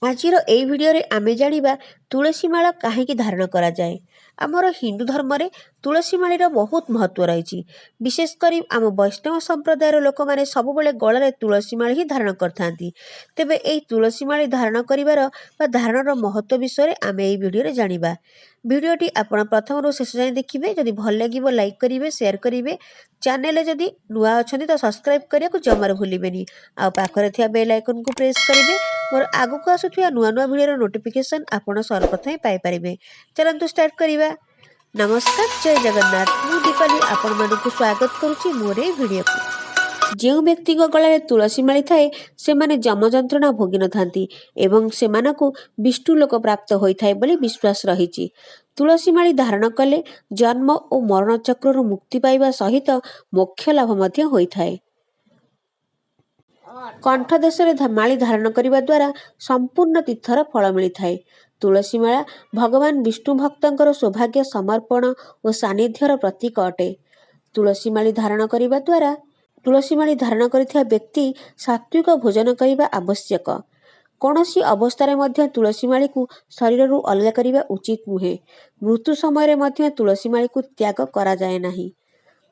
आजिर एई video रे आमे जानिबा तुलसी माला काहेकि धारण करा जाए। आमर हिंदू धर्म रे तुलसी मालीर बहुत महत्व रही। विशेषकर आम वैष्णव संप्रदायर लोक मैंने सब बेले गलार तुलसी माली ही धारण करथांती। तेबे एई तुलसी माली धारण करिवार बा धारणर महत्व विषय आमे एई भिडियो रे जानिबा। भिडियोटी आपण प्रथम शेष जाए देखिए। जदि भल लगे लाइक करेंगे, शेयर करेंगे। चैनल जदि नुआ अच्छा तो सब्सक्राइब करने को जमार भूलें। आ पाखरे थिया बेल आइकन को प्रेस करेंगे। मोर आगु आसुवा नुआ नुआ भिडियो नोटिफिकेशन आपण सर्वप्रथम पाइपर। चलतु स्टार्ट करवा। नमस्कार, जय जगन्नाथ। मु दीपाली आपण मानक स्वागत करुच्ची मोर ए भिडियो को। जो व्यक्ति गलार तुलसी माली थाए से माने जम जंत्रणा भोगी न थांती एवं सेमानकु विष्णु लोक प्राप्त होइथाए बोली विश्वास रही। तुलसी माली धारण कले जन्म और मरण चक्र मुक्ति पाइबा सहित मोक्ष लाभ मध्य होइथाए। कंठ देश माली धारण करने द्वारा संपूर्ण तीर्थर फल मिलता है। तुलसी माला भगवान विष्णु भक्तर सौभाग्य समर्पण और सानिध्यर प्रतीक अटे। तुलसी माली धारण करने द्वारा तुलसी माली धारण करिଥିବା व्यक्ति सात्विक भोजन करने आवश्यक। कौनसी अवस्था मध्य तुलसी माली को शरीर रू अलग करने उचित नुहे। मृत्यु समय तुलसी माली को त्याग करा जाए नहीं।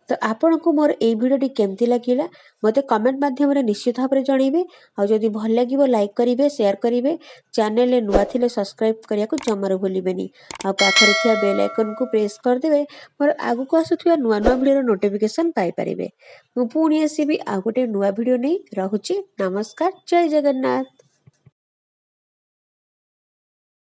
तो आपण को मोर ए भिडियोटी केमती लगिला मते कमेंट माध्यम रे निश्चित भाव में जनइबे। आ जदि भल लागिवो लाइक करिवे, शेयर करिवे। चैनल ले नुआ थिले सब्सक्राइब करिया को जमार भूलिबेनी। आ पाखरे थिया बेल आइकन को प्रेस कर देबे। मोर आगु को आसुथिया नुआ नुआ भिडियो नोटिफिकेशन पाई परिबे। मु पुणी आसीबी आ गोटे नुआ भिडियो नै रहुची। नमस्कार, जय जगन्नाथ।